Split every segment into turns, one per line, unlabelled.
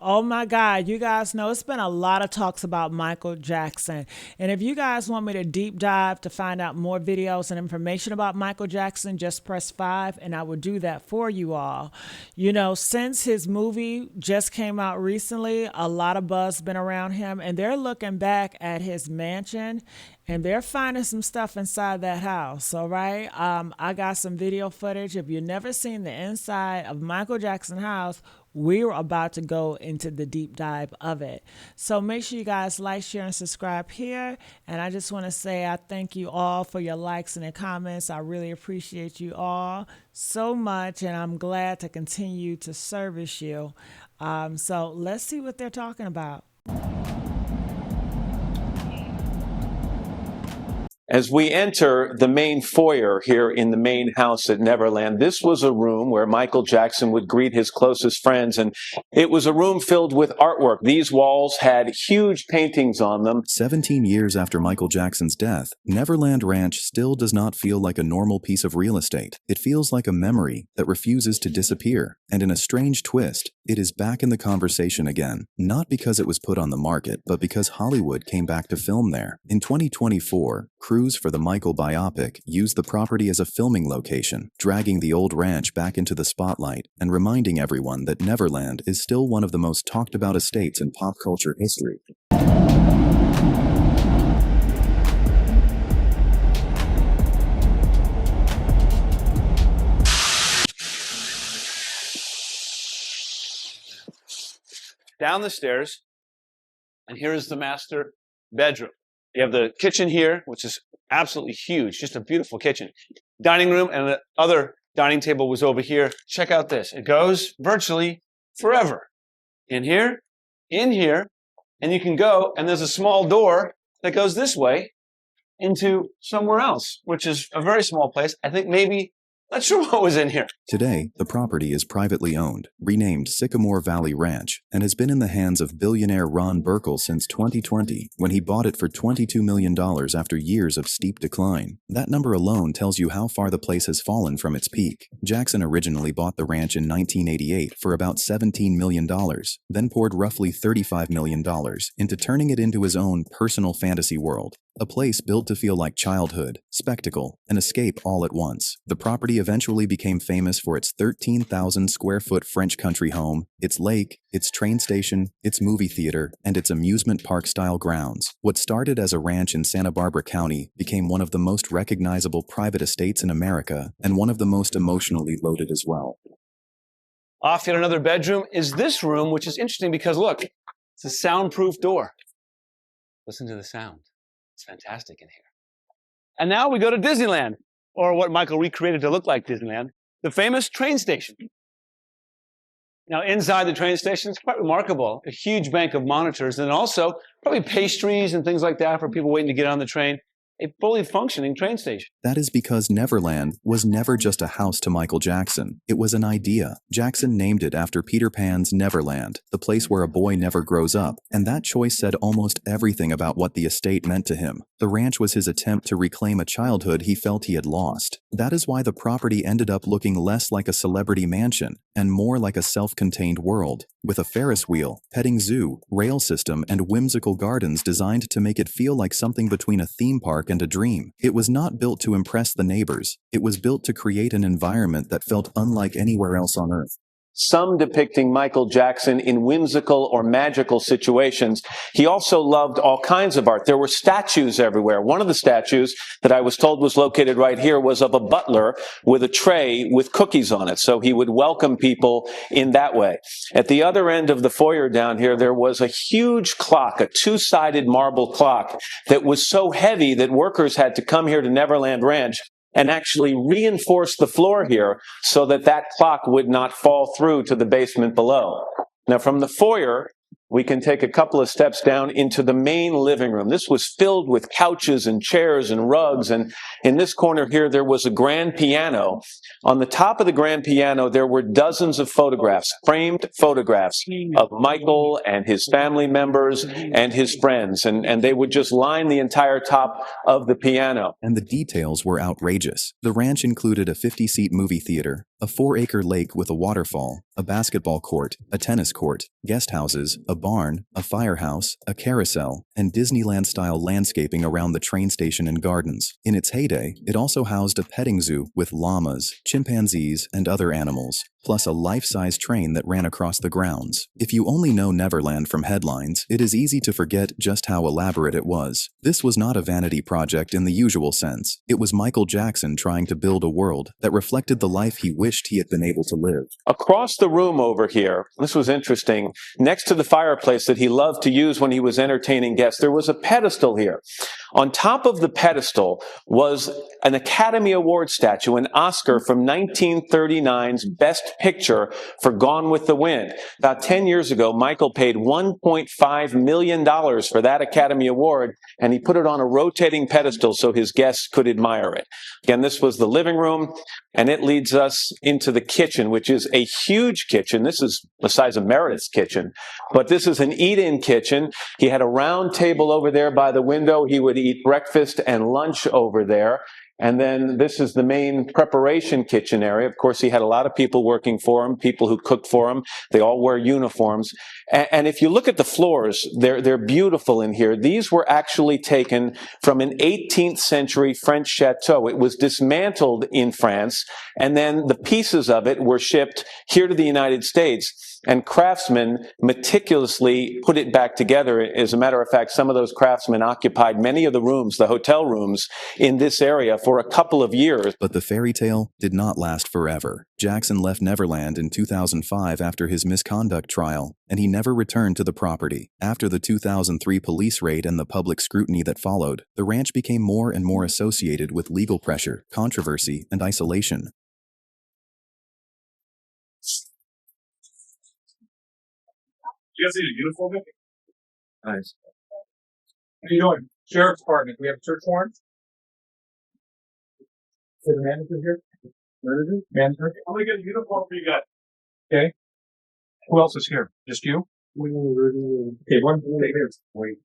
Oh my God, you guys know it's been a lot of talks about Michael Jackson. And if you guys want me to deep dive to find out more videos and information about Michael Jackson, just press 5 and I will do that for you all. You know, since his movie just came out recently, a lot of buzz been around him and they're looking back at his mansion and they're finding some stuff inside that house. All right. I got some video footage. If you've never seen the inside of Michael Jackson house, we're about to go into the deep dive of it. So make sure you guys like, share, and subscribe here. And I just want to say I thank you all for your likes and the comments. I really appreciate you all so much. And I'm glad to continue to service you. So let's see what they're talking about.
As we enter the main foyer here in the main house at Neverland, this was a room where Michael Jackson would greet his closest friends, and it was a room filled with artwork. These walls had huge paintings on them.
17 years after Michael Jackson's death, Neverland Ranch still does not feel like a normal piece of real estate. It feels like a memory that refuses to disappear. And in a strange twist, it is back in the conversation again. Not because it was put on the market, but because Hollywood came back to film there. In 2024, crews for the Michael biopic used the property as a filming location, dragging the old ranch back into the spotlight and reminding everyone that Neverland is still one of the most talked about estates in pop culture history.
Down the stairs, and here is the master bedroom. You have the kitchen here, which is absolutely huge, just a beautiful kitchen. Dining room, and the other dining table was over here. Check out this. It goes virtually forever. In here, and you can go, and there's a small door that goes this way into somewhere else, which is a very small place. I think maybe, not sure what was in here.
Today, the property is privately owned, renamed Sycamore Valley Ranch, and has been in the hands of billionaire Ron Burkle since 2020, when he bought it for $22 million after years of steep decline. That number alone tells you how far the place has fallen from its peak. Jackson originally bought the ranch in 1988 for about $17 million, then poured roughly $35 million into turning it into his own personal fantasy world. A place built to feel like childhood, spectacle, and escape all at once. The property eventually became famous for its 13,000 square foot French country home, its lake, its train station, its movie theater, and its amusement park style grounds. What started as a ranch in Santa Barbara County became one of the most recognizable private estates in America, and one of the most emotionally loaded as well.
Off yet another bedroom is this room, which is interesting because look, it's a soundproof door. Listen to the sound. It's fantastic in here. And now we go to Disneyland, or what Michael recreated to look like Disneyland, the famous train station. Now, inside the train station, it's quite remarkable. A huge bank of monitors, and also probably pastries and things like that for people waiting to get on the train. A fully functioning train station.
That is because Neverland was never just a house to Michael Jackson. It was an idea. Jackson named it after Peter Pan's Neverland, the place where a boy never grows up, and that choice said almost everything about what the estate meant to him. The ranch was his attempt to reclaim a childhood he felt he had lost. That is why the property ended up looking less like a celebrity mansion and more like a self-contained world, with a Ferris wheel, petting zoo, rail system, and whimsical gardens designed to make it feel like something between a theme park and a dream. It was not built to impress the neighbors. It was built to create an environment that felt unlike anywhere else on Earth.
Some depicting Michael Jackson in whimsical or magical situations. He also loved all kinds of art. There were statues everywhere. One of the statues that I was told was located right here was of a butler with a tray with cookies on it. So he would welcome people in that way. At the other end of the foyer down here, there was a huge clock, a two-sided marble clock that was so heavy that workers had to come here to Neverland Ranch and actually reinforce the floor here so that that clock would not fall through to the basement below. Now, from the foyer, we can take a couple of steps down into the main living room. This was filled with couches and chairs and rugs, and in this corner here, there was a grand piano. On the top of the grand piano, there were dozens of photographs, framed photographs of Michael and his family members and his friends, and they would just line the entire top of the piano.
And the details were outrageous. The ranch included a 50-seat movie theater, a 4-acre lake with a waterfall, a basketball court, a tennis court, guest houses, a barn, a firehouse, a carousel, and Disneyland-style landscaping around the train station and gardens. In its heyday, it also housed a petting zoo with llamas, chimpanzees, and other animals, plus a life-size train that ran across the grounds. If you only know Neverland from headlines, it is easy to forget just how elaborate it was. This was not a vanity project in the usual sense. It was Michael Jackson trying to build a world that reflected the life he wished he had been able to live.
Across the room over here, this was interesting, next to the fireplace that he loved to use when he was entertaining guests, there was a pedestal here. On top of the pedestal was an Academy Award statue, an Oscar from 1939's Best Picture for Gone with the Wind. About 10 years ago, Michael paid $1.5 million for that Academy Award, and he put it on a rotating pedestal so his guests could admire it. Again, this was the living room, and it leads us into the kitchen, which is a huge kitchen. This is the size of Meredith's kitchen, but this is an eat-in kitchen. He had a round table over there by the window. He would eat breakfast and lunch over there. And then this is the main preparation kitchen area. Of course, he had a lot of people working for him, people who cooked for him. They all wear uniforms. And if you look at the floors, they're beautiful in here. These were actually taken from an 18th century French chateau. It was dismantled in France, and then the pieces of it were shipped here to the United States. And craftsmen meticulously put it back together. As a matter of fact, some of those craftsmen occupied many of the rooms, the hotel rooms, in this area for a couple of years.
But the fairy tale did not last forever. Jackson left Neverland in 2005 after his misconduct trial, and he never returned to the property. After the 2003 police raid and the public scrutiny that followed, the ranch became more and more associated with legal pressure, controversy, and isolation.
You guys need a uniform? Nice. What are you doing? Sheriff's Department. We have a search warrant? Is the manager here? Manager? Manager? I'm gonna get a uniform for you guys. Okay. Who else is here? Just you? Okay, one. Wait. Okay.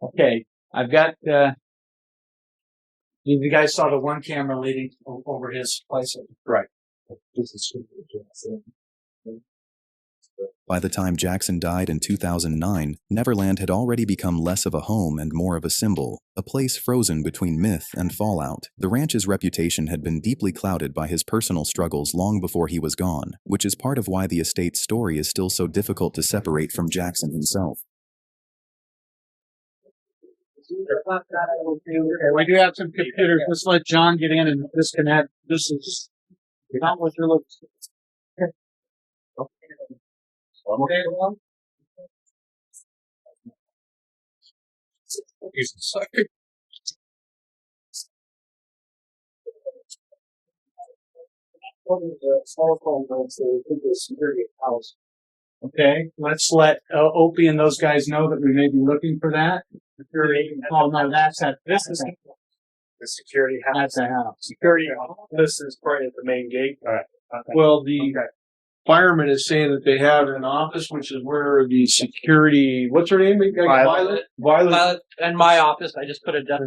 Okay, I've got, you guys saw the one camera leading over his place.
Right.
By the time Jackson died in 2009, Neverland had already become less of a home and more of a symbol, a place frozen between myth and fallout. The ranch's reputation had been deeply clouded by his personal struggles long before he was gone, which is part of why the estate's story is still so difficult to separate from Jackson himself.
We do have some computers. Let's let John get in and disconnect. This is not what you're looking for. Okay, well. Okay, let's let Opie and those guys know that we may be looking for that. Oh no, that's at this is
The security house.
that's a house.
Security house. This is right at the main gate. All right. Okay.
Well, the fireman is saying that they have an office, which is where the security, what's her name?
Violet.
Violet.
In my office, I just put a desk.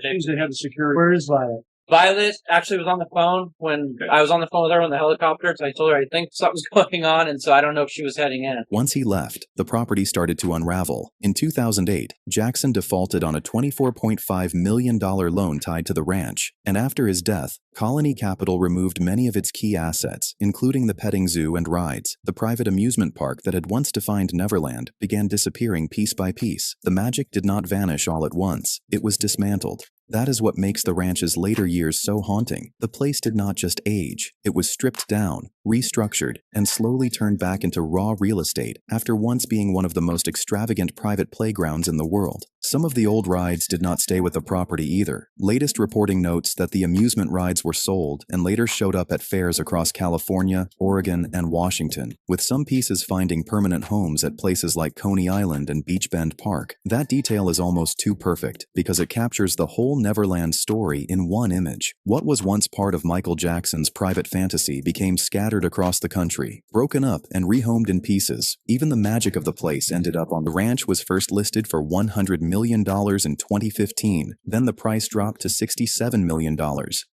Seems they have the security.
Where is Violet?
Violet actually was on the phone when I was on the phone with her on the helicopter, so I told her I think something's going on, and so I don't know if she was heading in.
Once he left, the property started to unravel. In 2008, Jackson defaulted on a $24.5 million loan tied to the ranch, and after his death, Colony Capital removed many of its key assets, including the petting zoo and rides. The private amusement park that had once defined Neverland began disappearing piece by piece. The magic did not vanish all at once. It was dismantled. That is what makes the ranch's later years so haunting. The place did not just age. It was stripped down, restructured, and slowly turned back into raw real estate after once being one of the most extravagant private playgrounds in the world. Some of the old rides did not stay with the property either. Latest reporting notes that the amusement rides were sold and later showed up at fairs across California, Oregon, and Washington, with some pieces finding permanent homes at places like Coney Island and Beach Bend Park. That detail is almost too perfect because it captures the whole Neverland story in one image. What was once part of Michael Jackson's private fantasy became scattered across the country, broken up and rehomed in pieces. Even the magic of the place ended up on the ranch was first listed for $100 million in 2015. Then the price dropped to $67 million.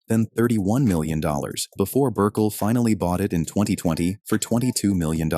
Then $31 million, before Burkle finally bought it in 2020 for $22 million.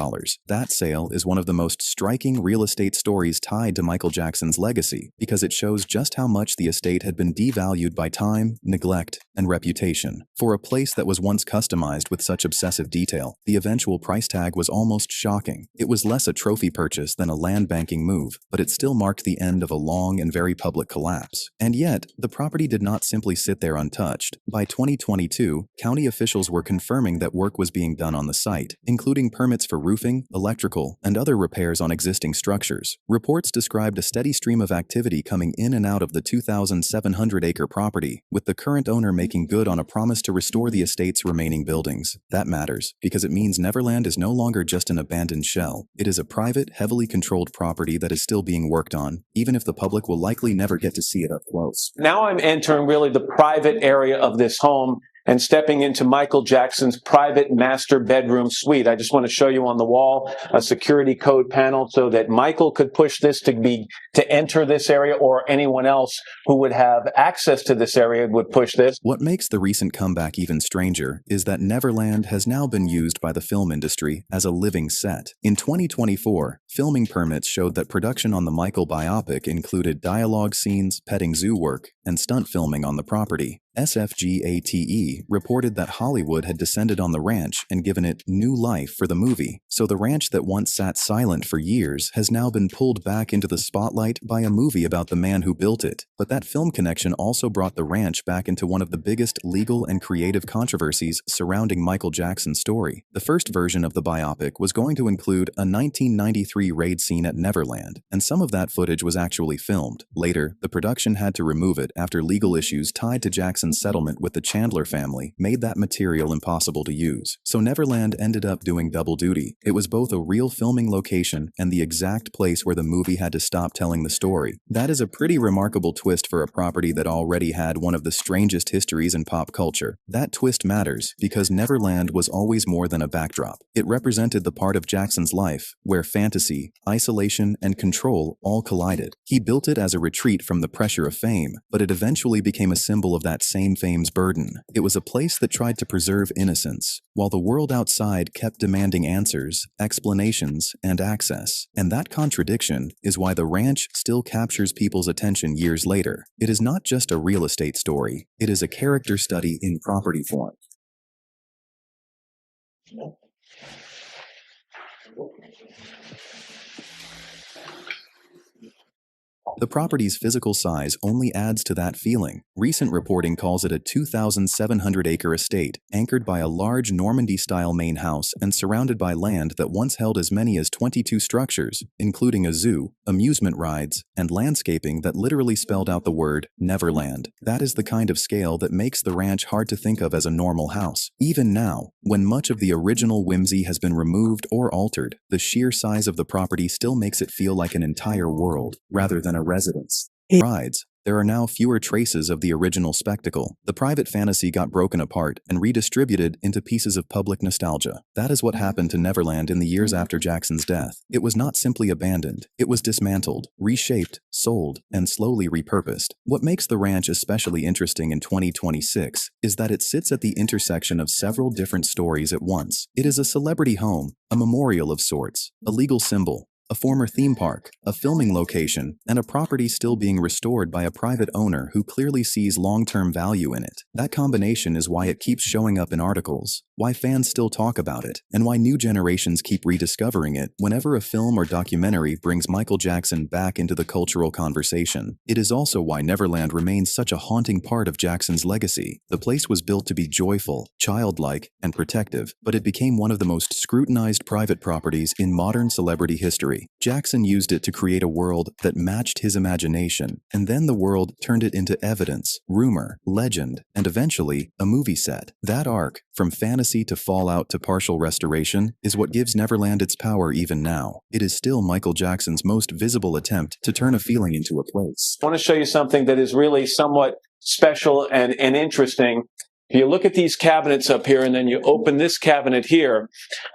That sale is one of the most striking real estate stories tied to Michael Jackson's legacy because it shows just how much the estate had been devalued by time, neglect, and reputation. For a place that was once customized with such obsessive detail, the eventual price tag was almost shocking. It was less a trophy purchase than a land banking move, but it still marked the end of a long and very public collapse. And yet, the property did not simply sit there untouched. By 2022, county officials were confirming that work was being done on the site, including permits for roofing, electrical, and other repairs on existing structures. Reports described a steady stream of activity coming in and out of the 2,700-acre property, with the current owner making good on a promise to restore the estate's remaining buildings. That matters, because it means Neverland is no longer just an abandoned shell. It is a private, heavily controlled property that is still being worked on, even if the public will likely never get to see it up close.
Now I'm entering really the private area of this home and stepping into Michael Jackson's private master bedroom suite. I just want to show you on the wall a security code panel so that Michael could push this to enter this area, or anyone else who would have access to this area would push this.
What makes the recent comeback even stranger is that Neverland has now been used by the film industry as a living set. In 2024, filming permits showed that production on the Michael biopic included dialogue scenes, petting zoo work, and stunt filming on the property. SFGATE reported that Hollywood had descended on the ranch and given it new life for the movie, so the ranch that once sat silent for years has now been pulled back into the spotlight by a movie about the man who built it. But that film connection also brought the ranch back into one of the biggest legal and creative controversies surrounding Michael Jackson's story. The first version of the biopic was going to include a 1993 raid scene at Neverland, and some of that footage was actually filmed. Later, the production had to remove it after legal issues tied to Jackson's settlement with the Chandler family made that material impossible to use. So Neverland ended up doing double duty. It was both a real filming location and the exact place where the movie had to stop telling the story. That is a pretty remarkable twist for a property that already had one of the strangest histories in pop culture. That twist matters because Neverland was always more than a backdrop. It represented the part of Jackson's life where fantasy, isolation, and control all collided. He built it as a retreat from the pressure of fame, but it eventually became a symbol of that same fame's burden. It was a place that tried to preserve innocence, while the world outside kept demanding answers, explanations, and access. And that contradiction is why the ranch still captures people's attention years later. It is not just a real estate story, it is a character study in property form. The property's physical size only adds to that feeling. Recent reporting calls it a 2,700-acre estate, anchored by a large Normandy-style main house and surrounded by land that once held as many as 22 structures, including a zoo, amusement rides, and landscaping that literally spelled out the word Neverland. That is the kind of scale that makes the ranch hard to think of as a normal house. Even now, when much of the original whimsy has been removed or altered, the sheer size of the property still makes it feel like an entire world, rather than a residence. Rides. There are now fewer traces of the original spectacle. The private fantasy got broken apart and redistributed into pieces of public nostalgia. That is what happened to Neverland in the years after Jackson's death. It was not simply abandoned. It was dismantled, reshaped, sold, and slowly repurposed. What makes the ranch especially interesting in 2026 is that it sits at the intersection of several different stories at once. It is a celebrity home, a memorial of sorts, a legal symbol, a former theme park, a filming location, and a property still being restored by a private owner who clearly sees long-term value in it. That combination is why it keeps showing up in articles, why fans still talk about it, and why new generations keep rediscovering it whenever a film or documentary brings Michael Jackson back into the cultural conversation. It is also why Neverland remains such a haunting part of Jackson's legacy. The place was built to be joyful, childlike, and protective, but it became one of the most scrutinized private properties in modern celebrity history. story. Jackson used it to create a world that matched his imagination, and then the world turned it into evidence, rumor, legend, and eventually a movie set. That arc, from fantasy to fallout to partial restoration, is what gives Neverland its power even now. It is still Michael Jackson's most visible attempt to turn a feeling into a place.
I want to show you something that is really somewhat special and interesting. If you look at these cabinets up here and then you open this cabinet here,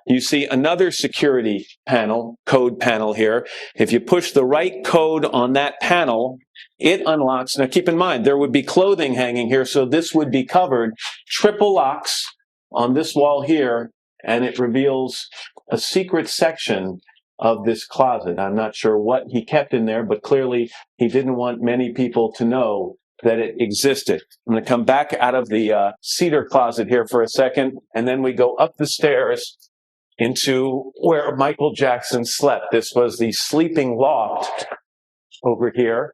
you see another security panel, code panel here. If you push the right code on that panel, it unlocks. Now keep in mind, there would be clothing hanging here, so this would be covered. Triple locks on this wall here, and it reveals a secret section of this closet. I'm not sure what he kept in there, but clearly he didn't want many people to know that it existed. I'm going to come back out of the cedar closet here for a second, and then we go up the stairs into where Michael Jackson slept. This was the sleeping loft over here.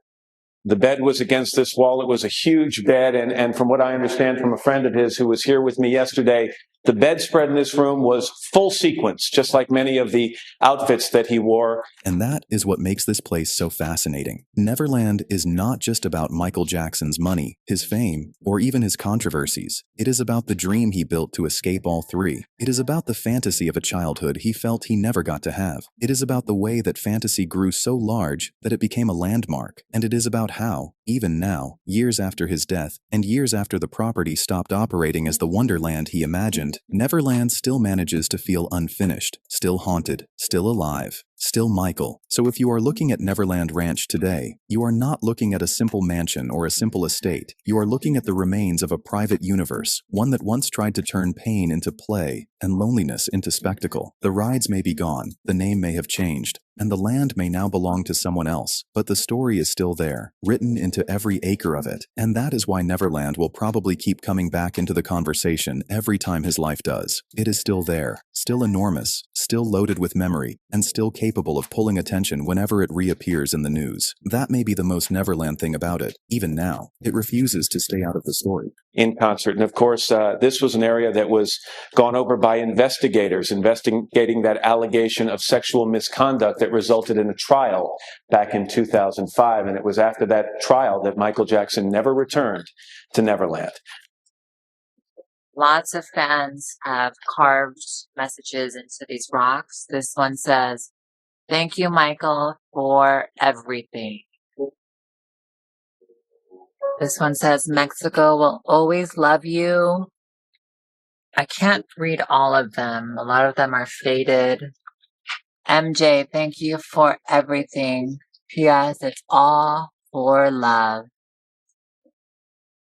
The bed was against this wall. It was a huge bed, and from what I understand from a friend of his who was here with me yesterday, the bedspread in this room was full sequence, just like many of the outfits that he wore.
And that is what makes this place so fascinating. Neverland is not just about Michael Jackson's money, his fame, or even his controversies. It is about the dream he built to escape all three. It is about the fantasy of a childhood he felt he never got to have. It is about the way that fantasy grew so large that it became a landmark. And it is about how, even now, years after his death, and years after the property stopped operating as the wonderland he imagined, Neverland still manages to feel unfinished, still haunted, still alive, still Michael. So if you are looking at Neverland Ranch today, you are not looking at a simple mansion or a simple estate. You are looking at the remains of a private universe, one that once tried to turn pain into play and loneliness into spectacle. The rides may be gone, the name may have changed, and the land may now belong to someone else, but the story is still there, written into every acre of it. And that is why Neverland will probably keep coming back into the conversation every time his life does. It is still there, still enormous, still loaded with memory, and still capable of pulling attention whenever it reappears in the news. That may be the most Neverland thing about it. Even now, it refuses to stay out of the story.
In concert. And of course, this was an area that was gone over by investigators, investigating that allegation of sexual misconduct that resulted in a trial back in 2005. And it was after that trial that Michael Jackson never returned to Neverland.
Lots of fans have carved messages into these rocks. This one says, "Thank you, Michael, for everything." This one says, "Mexico will always love you." I can't read all of them. A lot of them are faded. "MJ, thank you for everything. P.S. It's all for love."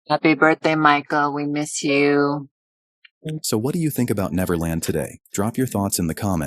"Happy birthday, Michael. We miss you."
So what do you think about Neverland today? Drop your thoughts in the comments.